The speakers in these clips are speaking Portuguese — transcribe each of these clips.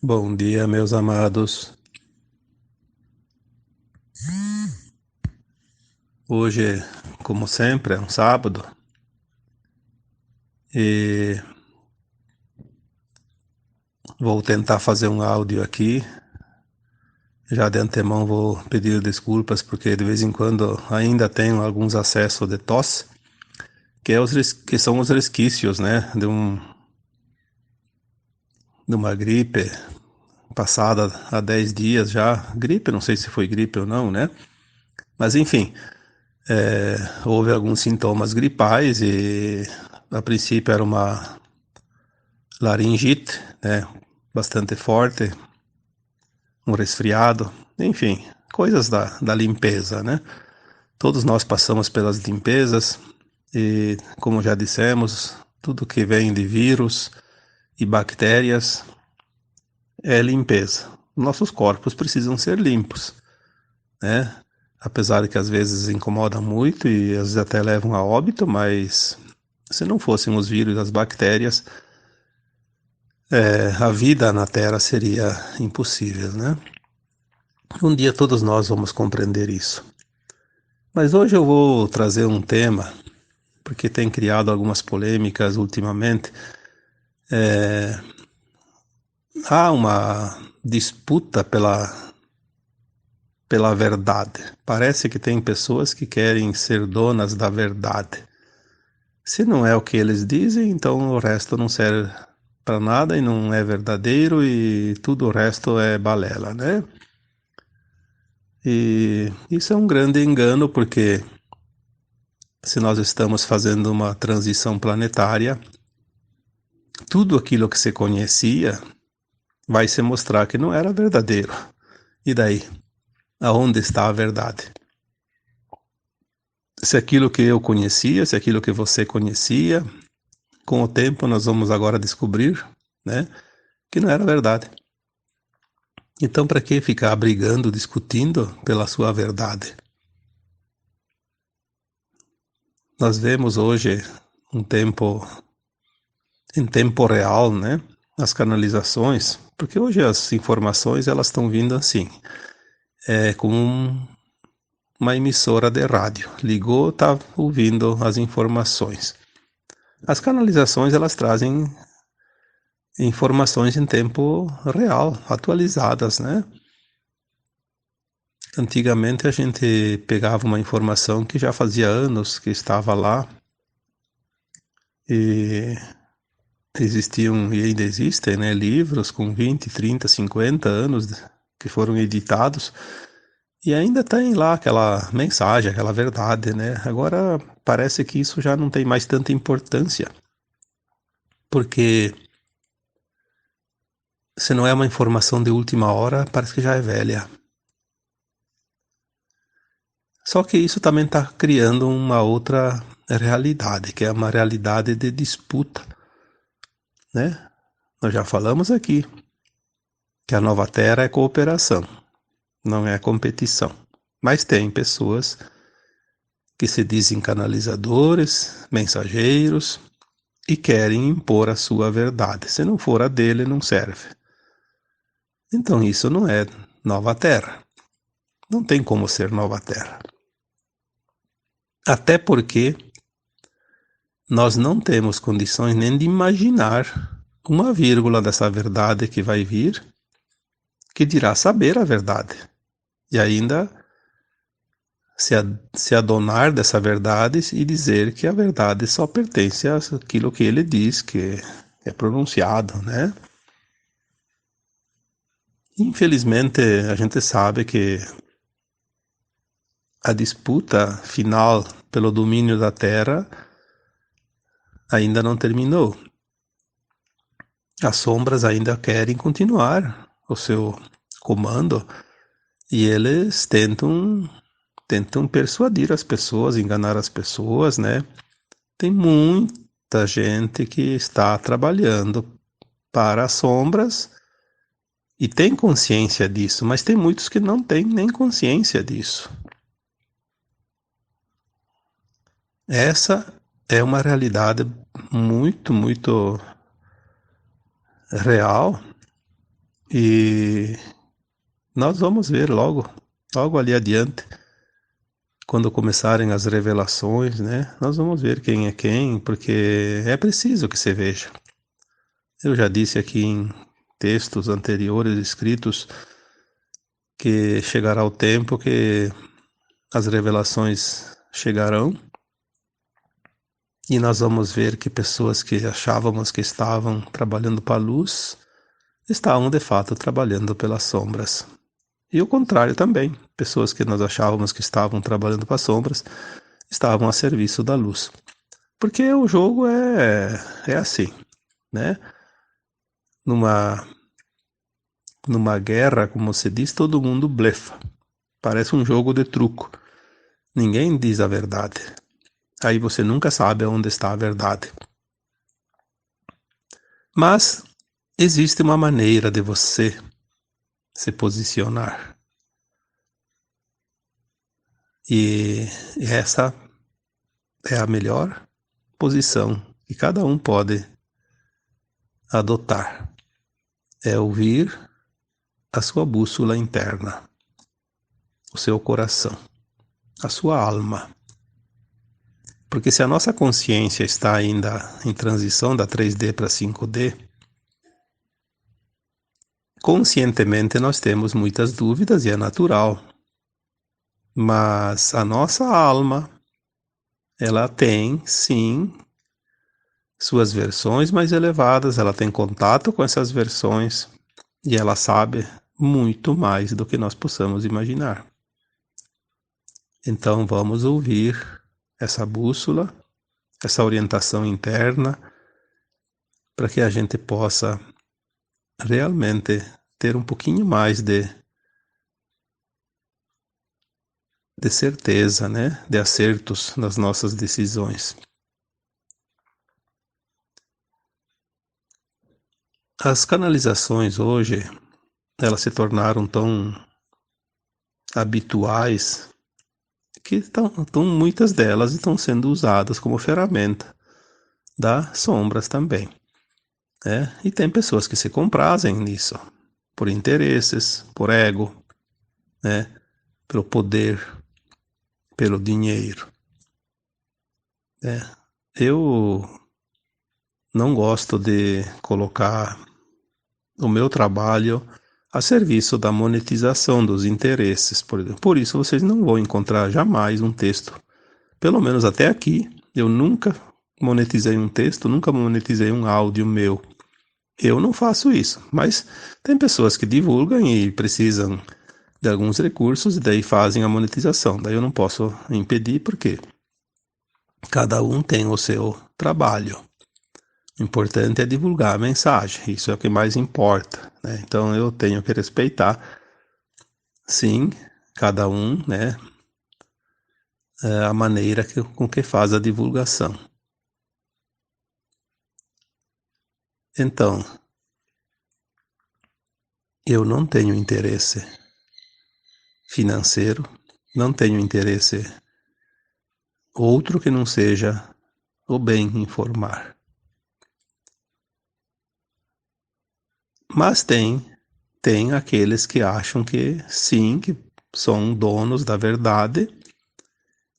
Bom dia, meus amados. Hoje, como sempre, é um sábado e vou tentar fazer um áudio aqui. Já de antemão vou pedir desculpas porque de vez em quando ainda tenho alguns acessos de tosse, que são os resquícios, né, de uma gripe passada há 10 dias já. Gripe, não sei se foi gripe ou não, né? Mas enfim, houve alguns sintomas gripais e a princípio era uma laringite, né, bastante forte, um resfriado, enfim, coisas da limpeza, né? Todos nós passamos pelas limpezas e, como já dissemos, tudo que vem de vírus e bactérias é limpeza. Nossos corpos precisam ser limpos, né? Apesar de que às vezes incomoda muito e às vezes até levam a óbito, mas se não fossem os vírus e as bactérias, a vida na Terra seria impossível, né? Um dia todos nós vamos compreender isso. Mas hoje eu vou trazer um tema, porque tem criado algumas polêmicas ultimamente. Há uma disputa pela verdade. Parece que tem pessoas que querem ser donas da verdade. Se não é o que eles dizem, então o resto não serve para nada e não é verdadeiro e tudo o resto é balela, né? E isso é um grande engano, porque se nós estamos fazendo uma transição planetária, tudo aquilo que se conhecia vai se mostrar que não era verdadeiro. E daí? Aonde está a verdade? Se aquilo que eu conhecia, se aquilo que você conhecia, com o tempo nós vamos agora descobrir, né, que não era verdade. Então, para que ficar brigando, discutindo pela sua verdade? Nós vemos hoje um tempo, em tempo real, né, as canalizações, porque hoje as informações elas estão vindo assim, com uma emissora de rádio. Ligou, está ouvindo as informações. As canalizações elas trazem informações em tempo real, atualizadas, né? Antigamente a gente pegava uma informação que já fazia anos que estava lá e existiam e ainda existem, né, livros com 20, 30, 50 anos que foram editados e ainda tem lá aquela mensagem, aquela verdade, né? Agora parece que isso já não tem mais tanta importância, porque se não é uma informação de última hora, parece que já é velha. Só que isso também está criando uma outra realidade, que é uma realidade de disputa, né? Nós já falamos aqui que a nova Terra é cooperação, não é competição. Mas tem pessoas que se dizem canalizadores, mensageiros e querem impor a sua verdade. Se não for a dele, não serve. Então isso não é nova Terra. Não tem como ser nova Terra. Até porque nós não temos condições nem de imaginar uma vírgula dessa verdade que vai vir, que dirá saber a verdade. E ainda se adonar dessa verdade e dizer que a verdade só pertence àquilo que ele diz, que é pronunciado, né? Infelizmente, a gente sabe que a disputa final pelo domínio da Terra ainda não terminou. As sombras ainda querem continuar o seu comando e eles tentam persuadir as pessoas, enganar as pessoas, né? Tem muita gente que está trabalhando para as sombras e tem consciência disso, mas tem muitos que não têm nem consciência disso. Essa é uma realidade muito, muito real E nós vamos ver logo ali adiante, quando começarem as revelações, né? Nós vamos ver quem é quem, porque é preciso que se veja. Eu já disse aqui em textos anteriores escritos que chegará o tempo que as revelações chegarão e nós vamos ver que pessoas que achávamos que estavam trabalhando para a luz estavam de fato trabalhando pelas sombras. E o contrário também, pessoas que nós achávamos que estavam trabalhando para as sombras estavam a serviço da luz. Porque o jogo é assim, né? Numa guerra, como se diz, todo mundo blefa. Parece um jogo de truco. Ninguém diz a verdade. Aí você nunca sabe onde está a verdade. Mas existe uma maneira de você se posicionar. E essa é a melhor posição que cada um pode adotar. É ouvir a sua bússola interna, o seu coração, a sua alma. Porque se a nossa consciência está ainda em transição da 3D para 5D, conscientemente nós temos muitas dúvidas e é natural. Mas a nossa alma, ela tem, sim, suas versões mais elevadas, ela tem contato com essas versões e ela sabe muito mais do que nós possamos imaginar. Então vamos ouvir essa bússola, essa orientação interna, para que a gente possa realmente ter um pouquinho mais de certeza, né? De acertos nas nossas decisões. As canalizações hoje, elas se tornaram tão habituais que muitas delas estão sendo usadas como ferramenta das sombras também. Né? E tem pessoas que se comprazem nisso, por interesses, por ego, né? Pelo poder, pelo dinheiro. Né? Eu não gosto de colocar o meu trabalho a serviço da monetização dos interesses. Por isso vocês não vão encontrar jamais um texto. Pelo menos até aqui, eu nunca monetizei um texto, nunca monetizei um áudio meu. Eu não faço isso, mas tem pessoas que divulgam e precisam de alguns recursos e daí fazem a monetização. Daí eu não posso impedir porque cada um tem o seu trabalho. O importante é divulgar a mensagem, isso é o que mais importa, né? Então eu tenho que respeitar, sim, cada um, né, a maneira com que faz a divulgação. Então, eu não tenho interesse financeiro, não tenho interesse outro que não seja o bem informar. Mas tem aqueles que acham que sim, que são donos da verdade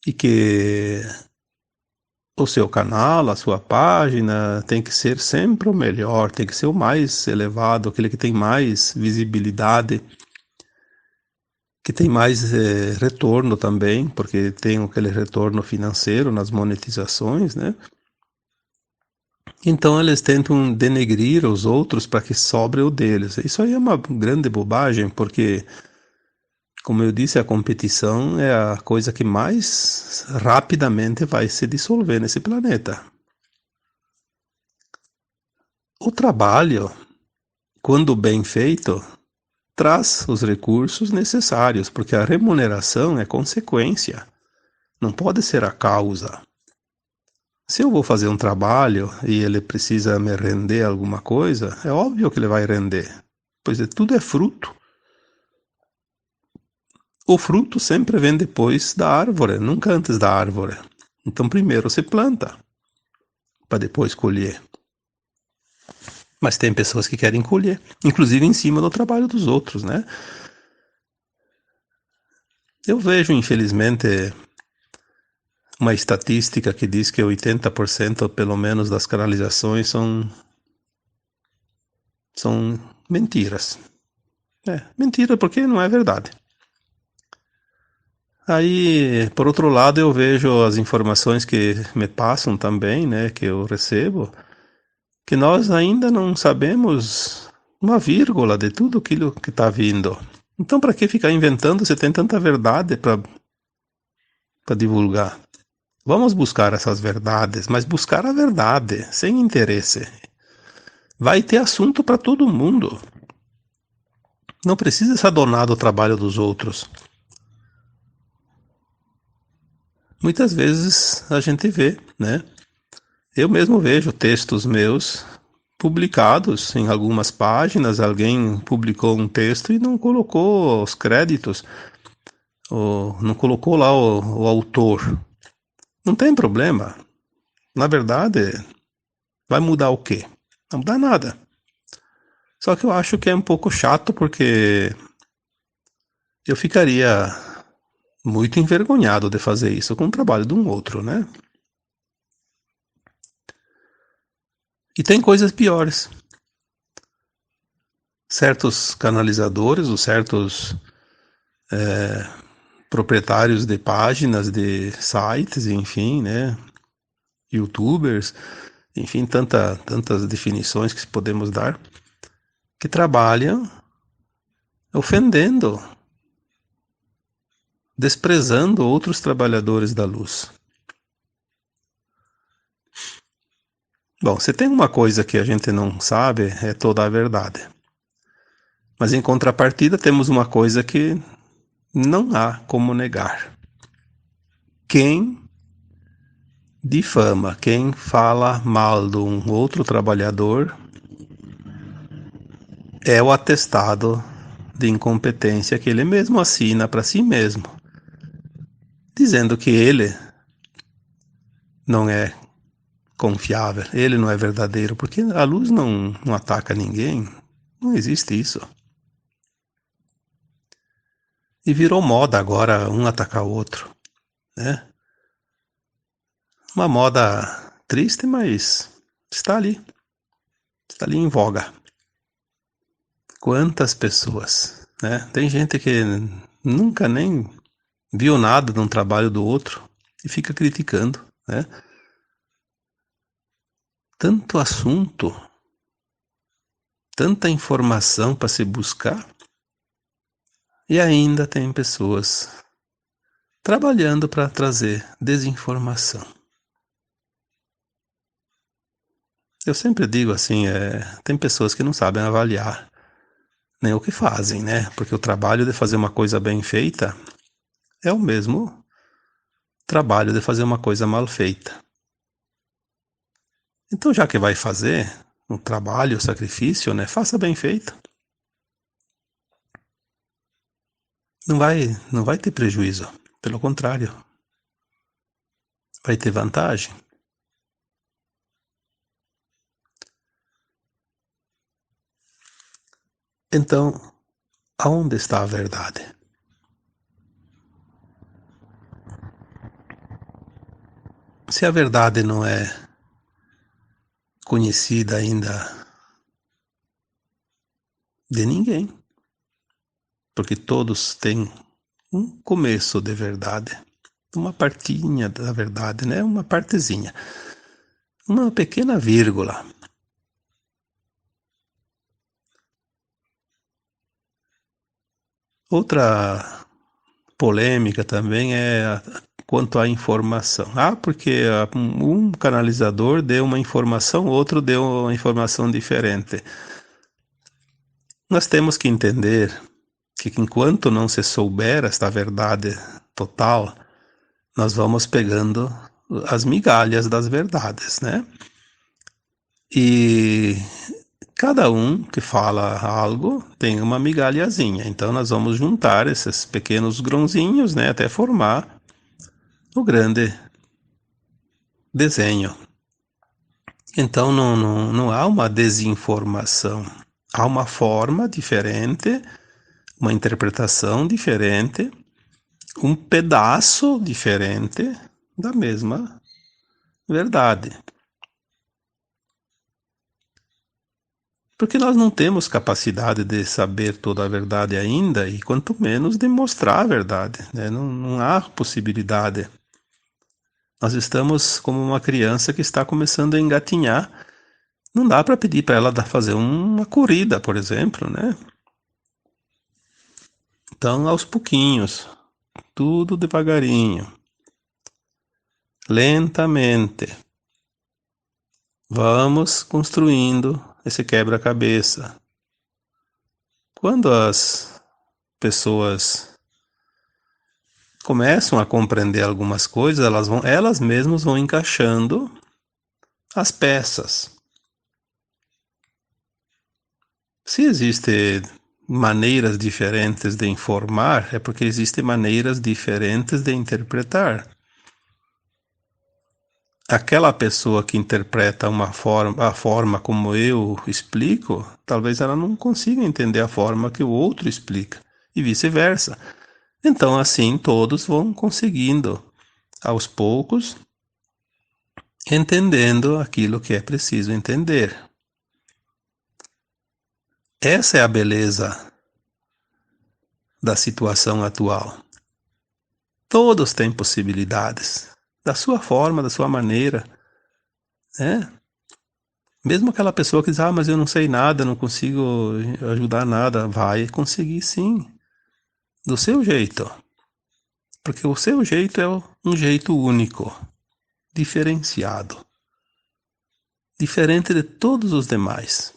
e que o seu canal, a sua página tem que ser sempre o melhor, tem que ser o mais elevado, aquele que tem mais visibilidade, que tem mais retorno também, porque tem aquele retorno financeiro nas monetizações, né? Então eles tentam denegrir os outros para que sobre o deles. Isso aí é uma grande bobagem, porque, como eu disse, a competição é a coisa que mais rapidamente vai se dissolver nesse planeta. O trabalho, quando bem feito, traz os recursos necessários, porque a remuneração é consequência, não pode ser a causa. Se eu vou fazer um trabalho e ele precisa me render alguma coisa, é óbvio que ele vai render, pois tudo é fruto. O fruto sempre vem depois da árvore, nunca antes da árvore. Então primeiro se planta, para depois colher. Mas tem pessoas que querem colher, inclusive em cima do trabalho dos outros, né? Eu vejo, infelizmente, uma estatística que diz que 80% pelo menos das canalizações são mentiras. Mentira porque não é verdade. Aí, por outro lado, eu vejo as informações que me passam também, né, que eu recebo, que nós ainda não sabemos uma vírgula de tudo aquilo que está vindo. Então, para que ficar inventando se tem tanta verdade para divulgar? Vamos buscar essas verdades, mas buscar a verdade, sem interesse. Vai ter assunto para todo mundo. Não precisa se adonar do trabalho dos outros. Muitas vezes a gente vê, né? Eu mesmo vejo textos meus publicados em algumas páginas, alguém publicou um texto e não colocou os créditos, ou não colocou lá o autor. Não tem problema. Na verdade, vai mudar o quê? Não muda nada. Só que eu acho que é um pouco chato porque eu ficaria muito envergonhado de fazer isso com o trabalho de um outro, né? E tem coisas piores. Certos canalizadores, ou certos proprietários de páginas, de sites, enfim, né? YouTubers, enfim, tantas definições que podemos dar, que trabalham ofendendo, desprezando outros trabalhadores da luz. Bom, se tem uma coisa que a gente não sabe, é toda a verdade. Mas em contrapartida, temos uma coisa que não há como negar. Quem difama, quem fala mal de um outro trabalhador, é o atestado de incompetência que ele mesmo assina para si mesmo, dizendo que ele não é confiável, ele não é verdadeiro, porque a luz não ataca ninguém, não existe isso. E virou moda agora um atacar o outro, né? Uma moda triste, mas está ali em voga. Quantas pessoas, né? Tem gente que nunca nem viu nada de um trabalho do outro e fica criticando, né? Tanto assunto, tanta informação para se buscar e ainda tem pessoas trabalhando para trazer desinformação. Eu sempre digo assim, tem pessoas que não sabem avaliar nem o que fazem, né? Porque o trabalho de fazer uma coisa bem feita é o mesmo trabalho de fazer uma coisa mal feita. Então, já que vai fazer um trabalho, um sacrifício, né? Faça bem feito. Não vai ter prejuízo. Pelo contrário, vai ter vantagem. Então, aonde está a verdade? Se a verdade não é conhecida ainda de ninguém, porque todos têm um começo de verdade, uma partinha da verdade, né? Uma partezinha, uma pequena vírgula. Outra polêmica também é quanto à informação. Porque um canalizador deu uma informação, outro deu uma informação diferente. Nós temos que entender que enquanto não se souber esta verdade total, nós vamos pegando as migalhas das verdades, né? E cada um que fala algo tem uma migalhazinha. Então nós vamos juntar esses pequenos grãozinhos, né, até formar o grande desenho. Então não há uma desinformação. Há uma forma diferente, uma interpretação diferente, um pedaço diferente da mesma verdade. Porque nós não temos capacidade de saber toda a verdade ainda, e quanto menos de mostrar a verdade, né? Não há possibilidade. Nós estamos como uma criança que está começando a engatinhar. Não dá para pedir para ela fazer uma corrida, por exemplo, né? Então, aos pouquinhos, tudo devagarinho, lentamente, vamos construindo esse quebra-cabeça. Quando as pessoas começam a compreender algumas coisas, elas mesmas vão encaixando as peças. Se existem maneiras diferentes de informar, é porque existem maneiras diferentes de interpretar. Aquela pessoa que interpreta a forma como eu explico, talvez ela não consiga entender a forma que o outro explica, e vice-versa. Então, assim, todos vão conseguindo, aos poucos, entendendo aquilo que é preciso entender. Essa é a beleza da situação atual. Todos têm possibilidades, da sua forma, da sua maneira, né? Mesmo aquela pessoa que diz, mas eu não sei nada, não consigo ajudar nada, vai conseguir sim, do seu jeito. Porque o seu jeito é um jeito único, diferenciado, diferente de todos os demais.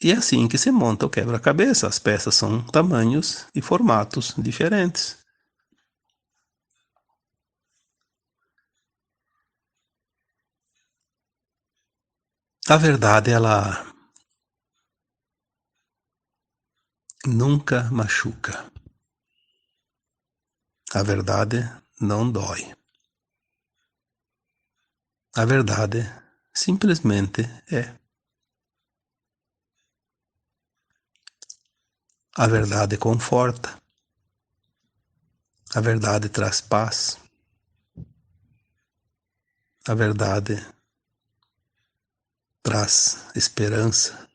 E é assim que se monta o quebra-cabeça. As peças são tamanhos e formatos diferentes. A verdade, ela nunca machuca. A verdade não dói. A verdade simplesmente é. A verdade conforta. A verdade traz paz. A verdade traz esperança.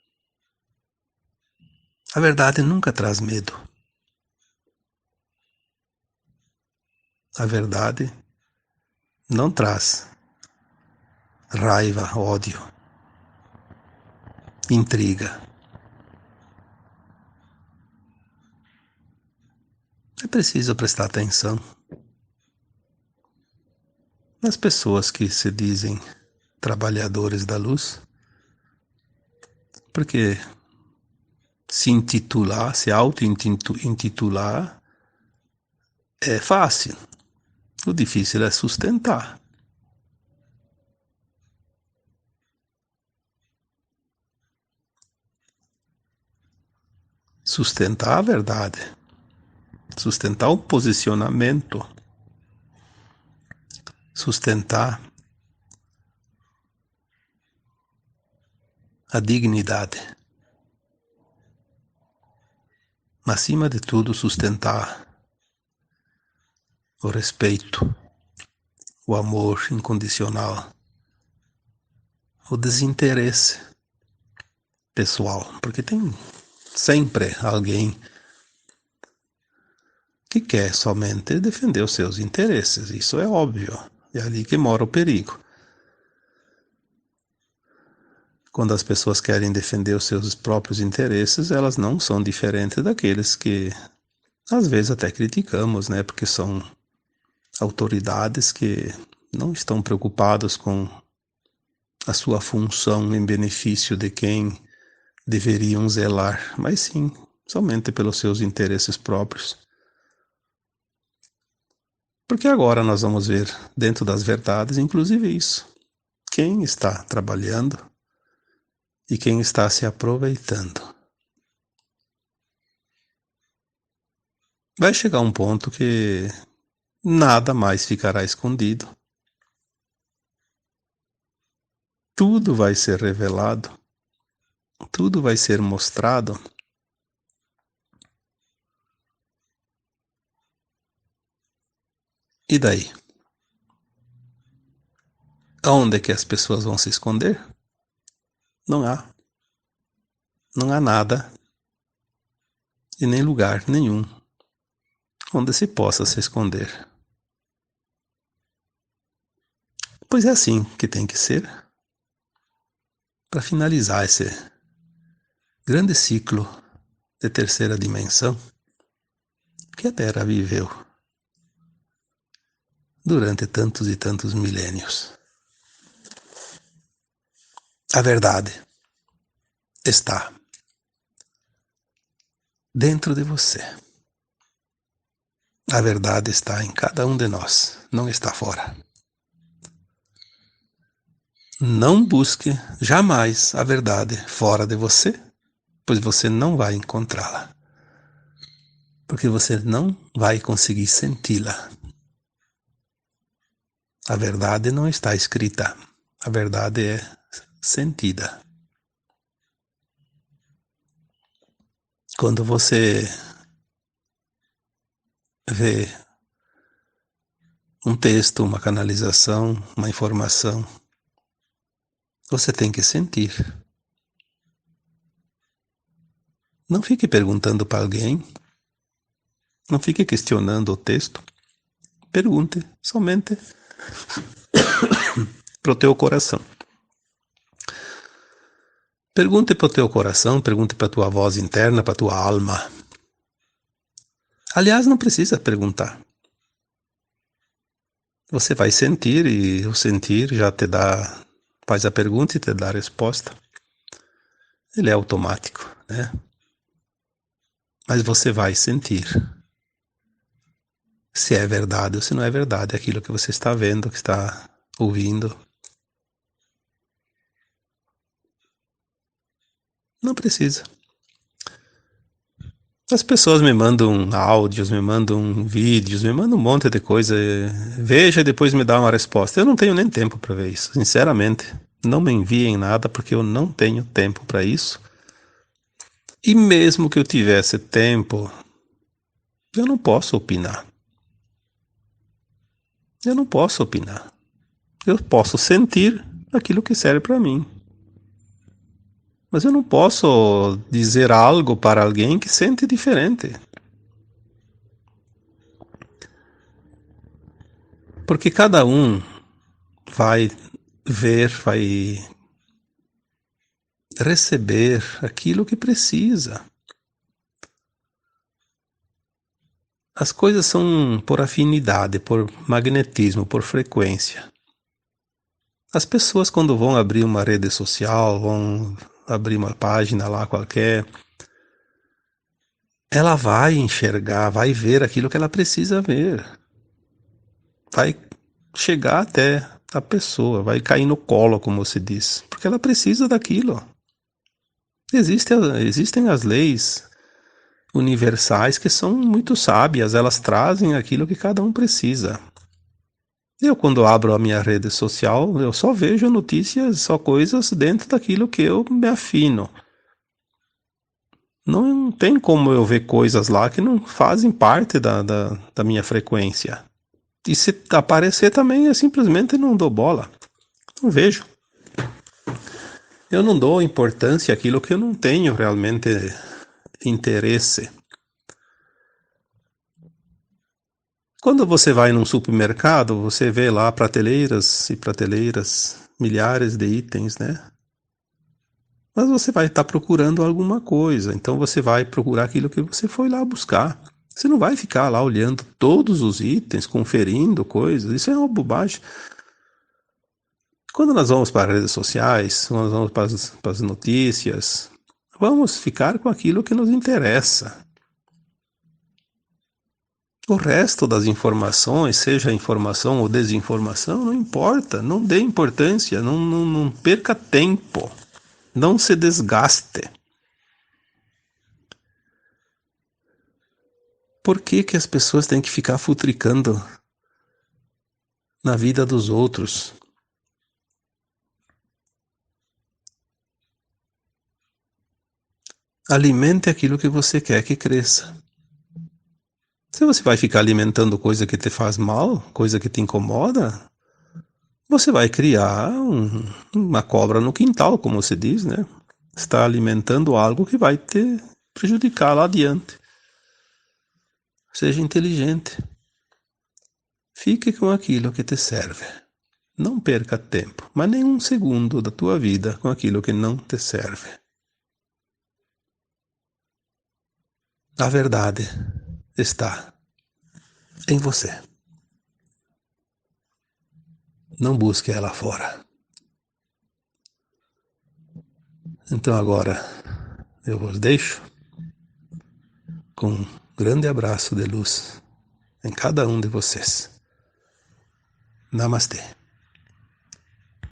A verdade nunca traz medo. A verdade não traz raiva, ódio, intriga. É preciso prestar atenção nas pessoas que se dizem trabalhadores da luz, porque se intitular, se auto-intitular é fácil. O difícil é sustentar. Sustentar a verdade. Sustentar o posicionamento. Sustentar a dignidade. Mas, acima de tudo, sustentar o respeito, o amor incondicional, o desinteresse pessoal, porque tem sempre alguém que quer somente defender os seus interesses, isso é óbvio, é ali que mora o perigo. Quando as pessoas querem defender os seus próprios interesses, elas não são diferentes daqueles que às vezes até criticamos, né? Porque são autoridades que não estão preocupados com a sua função em benefício de quem deveriam zelar, mas sim somente pelos seus interesses próprios. Porque agora nós vamos ver dentro das verdades, inclusive isso. Quem está trabalhando e quem está se aproveitando. Vai chegar um ponto que nada mais ficará escondido. tudo vai ser revelado, tudo vai ser mostrado. E daí? Aonde é que as pessoas vão se esconder? Não há. Não há nada e nem lugar nenhum onde se possa se esconder. Pois é assim que tem que ser para finalizar esse grande ciclo de terceira dimensão que a Terra viveu durante tantos e tantos milênios. A verdade está dentro de você. A verdade está em cada um de nós, não está fora. Não busque jamais a verdade fora de você, pois você não vai encontrá-la. Porque você não vai conseguir senti-la. A verdade não está escrita, a verdade é sentida. Quando você vê um texto, uma canalização, uma informação, você tem que sentir. Não fique perguntando para alguém, não fique questionando o texto. Pergunte somente para o teu coração. Pergunte para o teu coração, pergunte para a tua voz interna, para a tua alma. Aliás, não precisa perguntar. Você vai sentir e o sentir já te dá, faz a pergunta e te dá a resposta. Ele é automático, né? Mas você vai sentir se é verdade ou se não é verdade aquilo que você está vendo, que está ouvindo. Não precisa. As pessoas me mandam áudios, me mandam vídeos, me mandam um monte de coisa. Veja e depois me dá uma resposta. Eu não tenho nem tempo para ver isso, sinceramente. Não me enviem nada porque eu não tenho tempo para isso. E mesmo que eu tivesse tempo, eu não posso opinar. Eu não posso opinar. Eu posso sentir aquilo que serve para mim. Mas eu não posso dizer algo para alguém que sente diferente. Porque cada um vai ver, vai receber aquilo que precisa. As coisas são por afinidade, por magnetismo, por frequência. As pessoas, quando vão abrir uma rede social, vão abrir uma página lá qualquer, ela vai enxergar, vai ver aquilo que ela precisa ver. Vai chegar até a pessoa, vai cair no colo, como se diz, porque ela precisa daquilo. Existem as leis universais que são muito sábias, elas trazem aquilo que cada um precisa. Eu, quando abro a minha rede social, eu só vejo notícias, só coisas dentro daquilo que eu me afino. Não tem como eu ver coisas lá que não fazem parte da minha frequência. E se aparecer também, eu simplesmente não dou bola. Não vejo. Eu não dou importância àquilo que eu não tenho realmente interesse. Quando você vai num supermercado, você vê lá prateleiras e prateleiras, milhares de itens, né? Mas você vai estar procurando alguma coisa, então você vai procurar aquilo que você foi lá buscar. Você não vai ficar lá olhando todos os itens, conferindo coisas, isso é uma bobagem. Quando nós vamos para as redes sociais, quando nós vamos para as notícias, vamos ficar com aquilo que nos interessa. O resto das informações, seja informação ou desinformação, não importa, não dê importância, não perca tempo, não se desgaste. Por que que as pessoas têm que ficar futricando na vida dos outros? Alimente aquilo que você quer que cresça. Se você vai ficar alimentando coisa que te faz mal, coisa que te incomoda, você vai criar uma cobra no quintal, como se diz, né? Está alimentando algo que vai te prejudicar lá adiante. Seja inteligente. Fique com aquilo que te serve. Não perca tempo, mas nem um segundo da tua vida com aquilo que não te serve. A verdade está em você. Não busque ela fora. Então agora eu vos deixo com um grande abraço de luz em cada um de vocês. Namastê.